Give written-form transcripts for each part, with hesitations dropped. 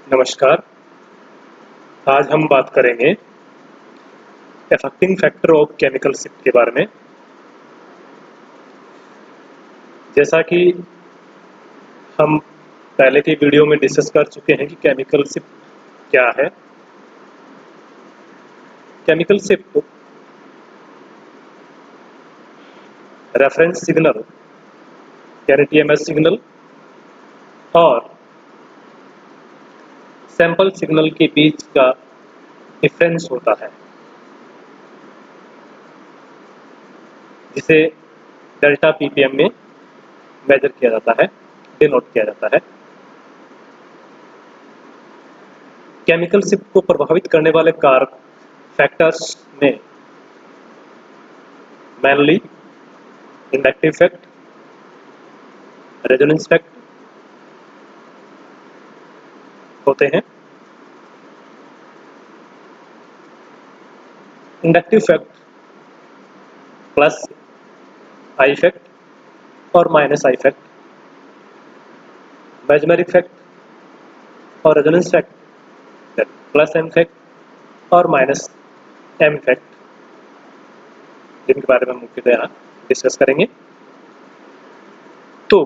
नमस्कार। आज हम बात करेंगे affecting factor of chemical shift के बारे में। जैसा कि हम पहले के वीडियो में डिस्कस कर चुके हैं कि केमिकल शिफ्ट क्या है। केमिकल शिफ्ट रेफरेंस सिग्नल यानी टीएमएस सिग्नल और सैंपल सिग्नल के बीच का डिफरेंस होता है, जिसे डेल्टा पीपीएम में मेजर किया जाता है, डिनोट किया जाता है। केमिकल शिफ्ट को प्रभावित करने वाले कारक फैक्टर्स में mainly inductive effect, resonance effect होते हैं। Inductive effect plus I effect और minus I effect, mesomeric effect और resonance effect plus M effect और माइनस एम इफेक्ट, जिनके बारे में मुख्यतः यहाँ डिस्कस करेंगे। तो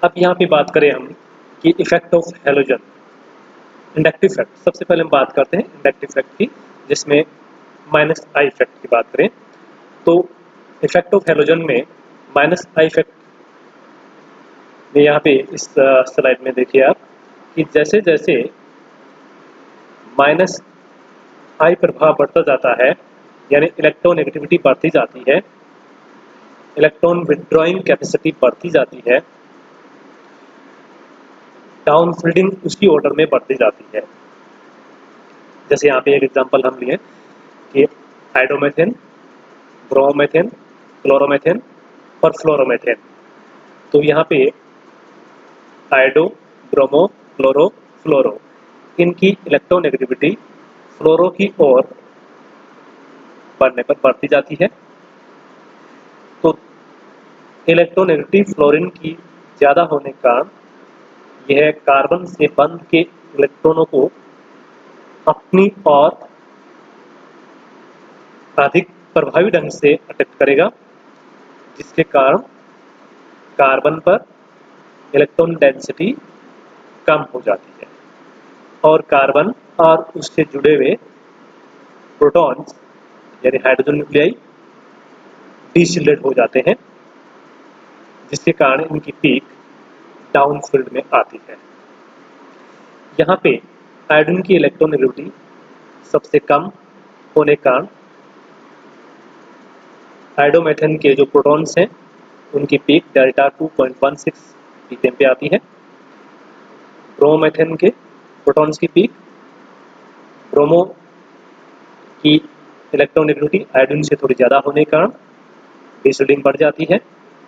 अब यहाँ पे बात करें हम कि effect of halogen, inductive effect. सबसे पहले हम बात करते हैं इंडक्टिव इफेक्ट की, जिसमें माइनस आई इफेक्ट की बात करें तो इफेक्ट ऑफ हैलोजन में माइनस आई इफेक्ट में यहाँ पे इस स्लाइड में देखिए आप कि जैसे जैसे माइनस आई प्रभाव बढ़ता जाता है, यानी इलेक्ट्रोनेगेटिविटी बढ़ती जाती है, इलेक्ट्रॉन विथड्रॉइंग कैपेसिटी बढ़ती जाती है, डाउन फील्डिंग उसी ऑर्डर में बढ़ती जाती है। जैसे यहाँ पे एक एग्जांपल हम लिए कि हाइड्रोमेथेन, ब्रोमोमेथेन, क्लोरोमेथेन और फ्लोरोमेथेन। तो यहाँ पे हाइड्रो, ब्रोमो, क्लोरो, फ्लोरो, इनकी इलेक्ट्रोनेगेटिविटी फ्लोरो की ओर बढ़ने पर बढ़ती जाती है। तो इलेक्ट्रोनेगेटिव फ्लोरीन की ज़्यादा होने का यह कार्बन से बंध के इलेक्ट्रॉनों को अपनी ओर अधिक प्रभावी ढंग से अट्रैक्ट करेगा, जिसके कारण कार्बन पर इलेक्ट्रॉन डेंसिटी कम हो जाती है और कार्बन और उससे जुड़े हुए प्रोटॉन्स यानी हाइड्रोजन न्यूक्लियाई डीसिलेट हो जाते हैं, जिसके कारण इनकी पीक डाउन फील्ड में आती है। यहाँ पे आयोडीन की इलेक्ट्रोनेगेटिविटी सबसे कम होने के कारण हाइड्रोमेथेन के जो प्रोटॉन्स हैं उनकी पीक डेल्टा 2.16 पीपीएम पे आती है। ब्रोमोमेथेन के प्रोटॉन्स की पीक, ब्रोमो की इलेक्ट्रोनेगेटिविटी आयोडीन से थोड़ी ज़्यादा होने के कारण डीसिल्डिंग बढ़ जाती है।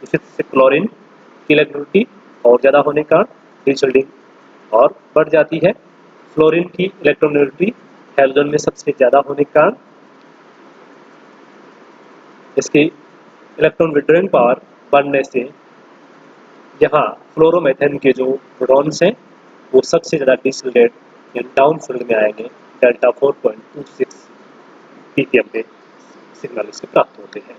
इसी से क्लोरीन की इलेक्ट्रोनेगेटिविटी और ज़्यादा होने के कारण डीसिल्डिंग और बढ़ जाती है। फ्लोरीन की इलेक्ट्रोनेगेटिविटी हैलोजन में सबसे ज़्यादा होने के कारण इसकी इलेक्ट्रॉन विड्रॉइंग पावर बढ़ने से यहाँ फ्लोरोमेथेन के जो प्रोटॉन्स हैं वो सबसे ज़्यादा डिसिलेट यानी डाउन फील्ड में आएंगे, डेल्टा 4.26 पीपीएम पे सिग्नल इससे प्राप्त होते हैं।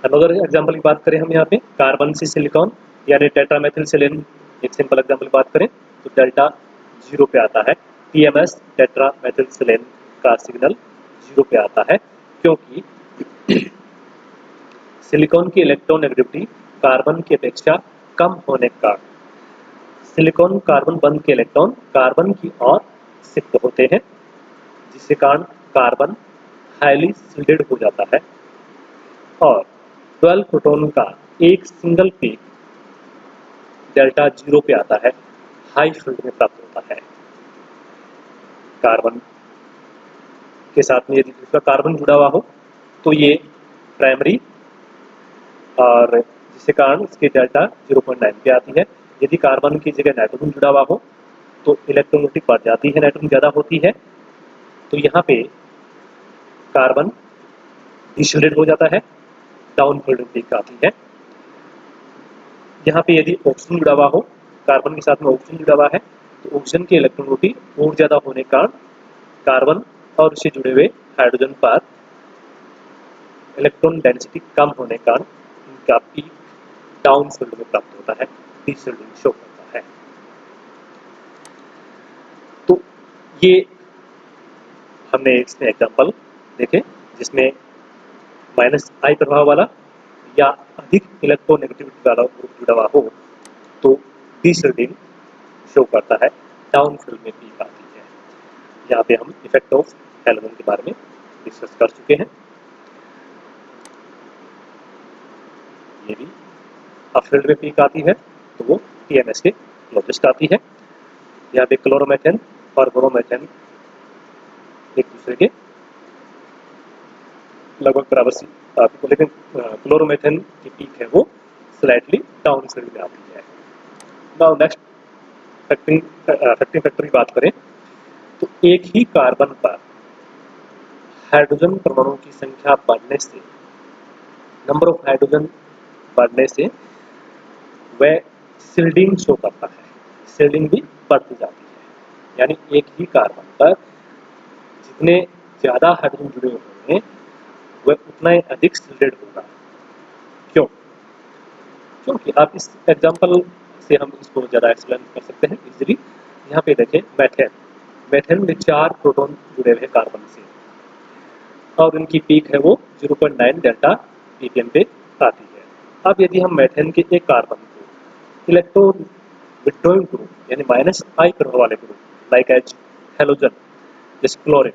अनदर एग्जांपल की बात करें हम यहाँ पे कार्बन से सिलिकॉन यानी टेट्रामेथिलसिलेन, एक सिंपल एग्जांपल की बात करें तो डेल्टा 0 पे आता है। टीएमएस टेट्रामेथिलसिलेन का सिग्नल 0 पे आता है, क्योंकि सिलिकॉन की इलेक्ट्रोनेगेटिविटी कार्बन की अपेक्षा कम होने के कारण सिलिकॉन कार्बन बंध के इलेक्ट्रॉन कार्बन की ओर शिफ्ट होते हैं, जिसके कारण कार्बन हाईली शिल्डेड हो जाता है और 12 प्रोटॉन का एक सिंगल पीक डेल्टा 0 पे आता है, हाई फील्ड में प्राप्त होता है। कार्बन के साथ में यदि दूसरा कार्बन जुड़ा हुआ हो तो ये प्राइमरी और जिसके कारण इसकी डेल्टा 0.9 पे आती है। यदि कार्बन की जगह नाइट्रोजन जुड़ा हुआ हो तो इलेक्ट्रोनेगेटिविटी बढ़ जाती है, नाइट्रोजन ज़्यादा होती है, तो यहाँ पे कार्बन डिसिलेट हो जाता है, डाउन फील्ड पीक आती है। यहाँ पे यदि ऑक्सीजन जुड़ा हुआ हो कार्बन के साथ में ऑक्सीजन जुड़ा हुआ है, तो ऑक्सीजन की इलेक्ट्रोनिटी और ज़्यादा होने का कार्बन और उससे जुड़े हुए हाइड्रोजन पर इलेक्ट्रॉन डेंसिटी कम होने का इनका पीक डाउन फील्ड में प्राप्त होता है, डीशिल्डिंग शो करता है। तो ये हमने इसमें एग्जांपल देखे जिसमें माइनस आई प्रभाव वाला या अधिक इलेक्ट्रोनेगेटिविटी वाला ग्रुप जुड़ा हुआ हो तो डीशिल्डिंग शो करता है, डाउन फील्ड में पीक आती है। यहाँ पे हम इफेक्ट ऑफ हैलोजन के बारे में डिस्कस कर चुके हैं। ये भी अपफील्ड में पीक आती है तो वो टीएमएस के क्लोजेस्ट आती है। यहाँ पे क्लोरोमेथेन और ब्रोमेथेन एक दूसरे के लगभग बराबर सी आपको, लेकिन क्लोरोमेथेन की पीक है वो स्लाइटली डाउन फील्ड में आती है। नाउ नेक्स्ट फैक्टरिंग फैक्टर की बात करें तो एक ही कार्बन पर हाइड्रोजन परमाणुओं की संख्या बढ़ने से, नंबर ऑफ हाइड्रोजन बढ़ने से वह शिल्डिंग शो करता है, शिल्डिंग भी बढ़ती जाती है। यानी एक ही कार्बन पर जितने ज़्यादा हाइड्रोजन जुड़े होंगे वह उतना ही अधिक शिल्डेड होगा। क्यों? क्योंकि आप इस एग्जांपल से हम इसको ज़्यादा एक्सप्लेन कर सकते हैं इजीली। यहाँ पे देखें मेथेन, मेथेन में 4 प्रोटॉन जुड़े हुए कार्बन से और उनकी पीक है वो 0.9 डेल्टा ppm पे आती है। अब यदि हम मेथेन के एक कार्बन को इलेक्ट्रॉन विड्रॉइंग ग्रुप यानी माइनस आई प्रभाव वाले ग्रुप लाइक एज हेलोजन जैसे क्लोरीन,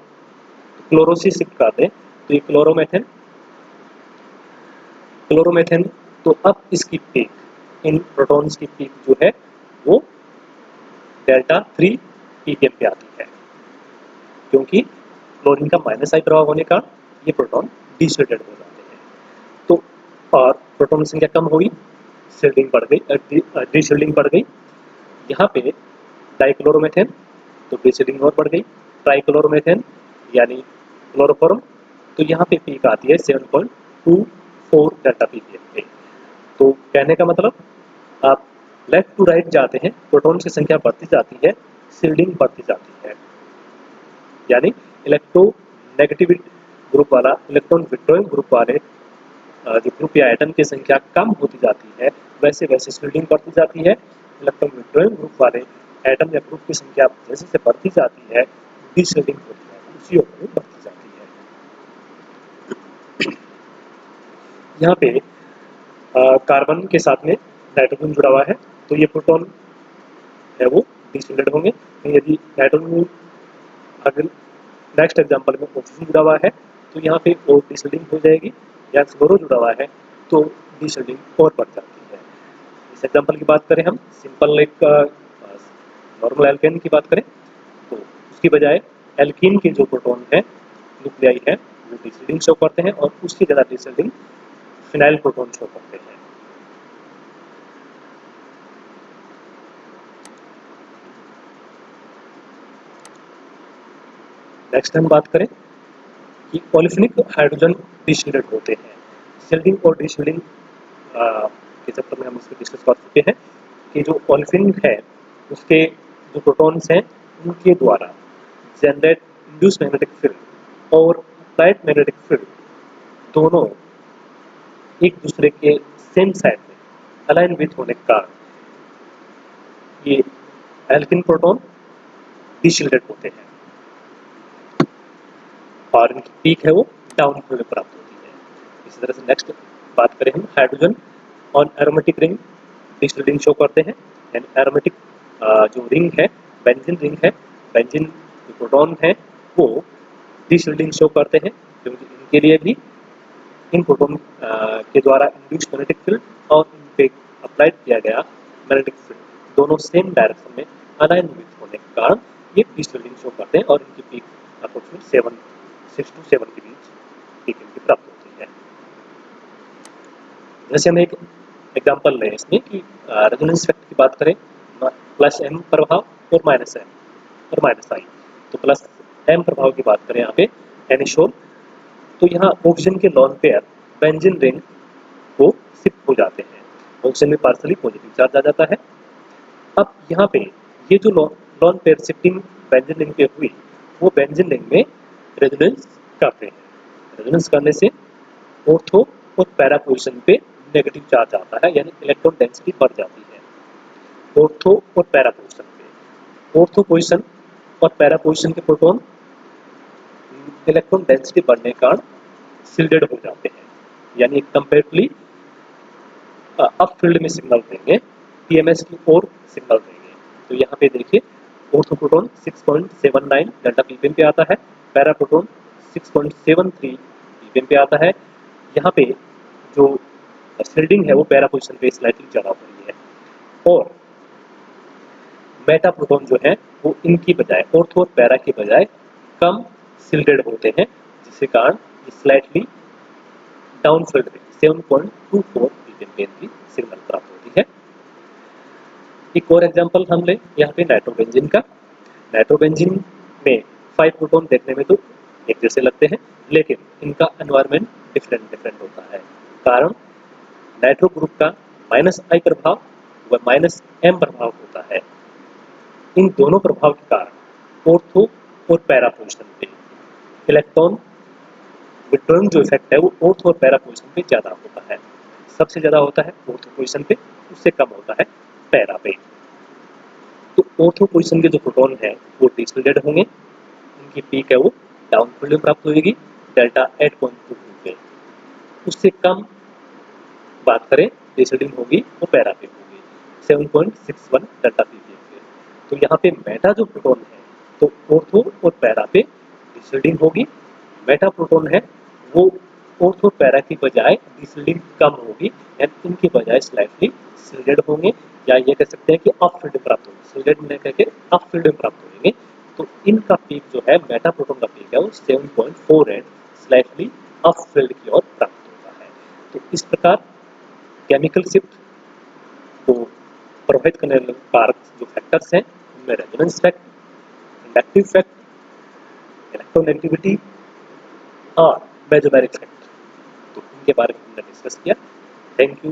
क्लोरो से शिफ्ट कर दें तो ये क्लोरोमेथेन, क्लोरोमेथेन तो अब इसकी पीक, इन प्रोटॉन्स की पीक जो है वो डेल्टा 3 ppm पे आती है, क्योंकि क्लोरीन का माइनस आई प्रभाव होने का ये प्रोटॉन डीशिल्डेड हो जाते हैं। तो और प्रोटॉन की संख्या कम हुई, शिल्डिंग बढ़ गई, डीशिल्डिंग बढ़ गई। यहाँ पे डाइक्लोरोमेथेन तो डीशिल्डिंग और बढ़ गई, ट्राइक्लोरोमेथेन यानी क्लोरोफॉर्म तो यहाँ पे पीक आती है 7.24 डेल्टा ppm पे। तो कहने का मतलब आप लेफ्ट टू राइट जाते हैं, प्रोटॉन की संख्या बढ़ती जाती है, शिल्डिंग बढ़ती जाती है। यानी इलेक्ट्रोनेगेटिविटी ग्रुप वाला, इलेक्ट्रॉन विड्रॉइंग ग्रुप वाले जो ग्रुप या एटम की संख्या कम होती जाती है वैसे वैसे शिल्डिंग बढ़ती जाती है। इलेक्ट्रॉन विड्रॉइंग ग्रुप वाले एटम या ग्रुप की संख्या जैसे जैसे बढ़ती जाती है डीशिल्डिंग होती है, उसी ओर में बढ़ती जाती है। यहाँ पे कार्बन के साथ में नाइट्रोजन जुड़ा हुआ है तो ये प्रोटॉन है वो डीशिल्डेड होंगे। यदि नाइट्रोजन, अगर नेक्स्ट एग्जांपल में ऑक्सीजन जुड़ा हुआ है तो यहाँ पे और डीशिल्डिंग हो जाएगी, या फ्लोरो जुड़ा हुआ है तो डीशिल्डिंग और बढ़ जाती है। इस एग्जांपल की बात करें हम सिंपल एक नॉर्मल एल्केन की बात करें तो उसकी बजाय एल्कीन के जो प्रोटॉन है, न्यूक्लियाई है, वो डीशिल्डिंग शो करते हैं और उसकी ज़्यादा डीशिल्डिंग फिनाइल प्रोटॉन शो करते हैं। नेक्स्ट हम बात करें कि ओलिफिनिक हाइड्रोजन डीशिल्डेड होते हैं। शिल्डिंग और डीशिल्डिंग के चक्कर में हम इसको डिस्कस कर चुके हैं कि जो ओलिफिन है उसके जो प्रोटॉन्स हैं उनके द्वारा जनरेट इंड्यूस मैग्नेटिक फील्ड और अप्लाइड मैग्नेटिक फील्ड दोनों एक दूसरे के सेम साइड में अलाइन विथ होने के कारण ये एल्किन प्रोटॉन डीशिल्डेड होते हैं और इनकी पीक है वो डाउन फील्ड में प्राप्त होती है। इसी तरह से नेक्स्ट बात करें हम hydrogen on aromatic ring deshielding show करते हैं। यानी एरोमेटिक जो रिंग है, बेंजीन रिंग है, बेंजीन जो प्रोटॉन है वो डीशिल्डिंग शो करते हैं, क्योंकि इनके लिए भी इन प्रोटॉन के द्वारा इंड्यूस्ड मैग्नेटिक फील्ड और इन पे अप्लाइड किया गया मैग्नेटिक फील्ड दोनों सेम डायरेक्शन में अलाइन होने के कारण ये डीशिल्डिंग शो करते हैं और इनकी पीक अप्रोक्सीमेट 6 to 7 के बीच पीक इनकी प्राप्त होती है। जैसे हम एक एग्जांपल लें इसमें कि रेजोनेंस इफेक्ट की बात करें, प्लस एम प्रभाव और माइनस एम और माइनस आई। तो प्लस एम प्रभाव की बात करें यहाँ पे एनिशोल, तो यहाँ ऑक्सीजन के लॉन पेयर बेंजीन रिंग को शिफ्ट हो जाते हैं, ऑक्सीजन में पार्सली पॉजिटिव चार्ज आ जाता है अब यहाँ पे ये जो non pair shifting benzene ring पे हुई, वो बेंजीन रिंग में रेजोनेंस करते हैं। रेजोनेंस करने से ऑर्थो और पैरा पोजीशन पे नेगेटिव चार्ज आता है, यानी इलेक्ट्रॉन डेंसिटी बढ़ जाती है ऑर्थो और पैरा पोजीशन पे। ऑर्थो पोजीशन और पैरा पोजीशन के प्रोटॉन इलेक्ट्रॉन डेंसिटी बढ़ने के कारण शिल्डेड हो जाते हैं, यानी कंपेरेटिवली अप फील्ड में सिग्नल देंगे, पीएमएस की ओर सिग्नल देंगे। तो यहाँ पे देखिए ऑर्थो प्रोटॉन 6.79 डेल्टा पीपीएम पे आता है, पैरा प्रोटॉन 6.73 पीपीएम पे आता है। यहाँ पे जो शिल्डिंग है वो पैरा पोजीशन पे स्लाइटली ज़्यादा हो रही है, और मेटा प्रोटॉन जो है वो इनकी बजाय ऑर्थो और पैरा की बजाय कम शिल्डेड होते हैं, जिसके कारण स्लाइटली डाउन फील्ड में 7.24 पीपीएम पे इनकी सिग्नल प्राप्त होती है। एक और एग्जांपल हम लें यहाँ पे नाइट्रोबेंजीन का। नाइट्रोबेंजीन में 5 प्रोटॉन देखने में तो एक जैसे लगते हैं, लेकिन इनका एनवायरनमेंट डिफरेंट होता है। कारण नाइट्रो ग्रुप का -I प्रभाव व -M प्रभाव होता है। इन दोनों प्रभाव के कारण ऑर्थो और पैरा पोजीशन पे इलेक्ट्रॉन विड्रॉइंग जो इफेक्ट है वो ऑर्थो और पैरा पोजीशन पे ज़्यादा होता है। सबसे ज़्यादा होता है ऑर्थो पोजीशन पे, उससे कम होता है पैरा पे। तो ऑर्थो पोजीशन के जो प्रोटॉन है वो डिसोलिडेट होंगे, उनकी पीक है वो डाउन फील्ड में प्राप्त होगी डेल्टा 8.22 पे। उससे कम बात करें डिसोल्डिंग होगी वो पैरा पे होगी 7.61 डेल्टा पीपीएम पे। तो यहाँ पे मेटा जो प्रोटॉन है तो ऑर्थो और पैरा पे डिसोल्डिंग होगी, मेटा प्रोटॉन है वो ऑर्थो पैरा की बजाय डिसोल्डिंग कम होगी, यानी इनकी बजाय स्लाइटली शिल्डेड होंगे, या ये कह सकते हैं कि अप फील्ड प्राप्त होंगे, शिल्डेड नहीं कहकर अप फील्ड में प्राप्त होंगे। तो इनका पीक जो है मेटा प्रोटॉन का पीक है वो 7.48 स्लाइटली अप फील्ड की ओर प्राप्त होता है। तो इस प्रकार केमिकल शिफ्ट को प्रभावित करने वाले कारक जो फैक्टर्स हैं उनमें resonance fact, inductive fact, electronegativity और मेसोमेरिक फैक्ट, तो इनके बारे में हमने डिस्कस किया। Thank you.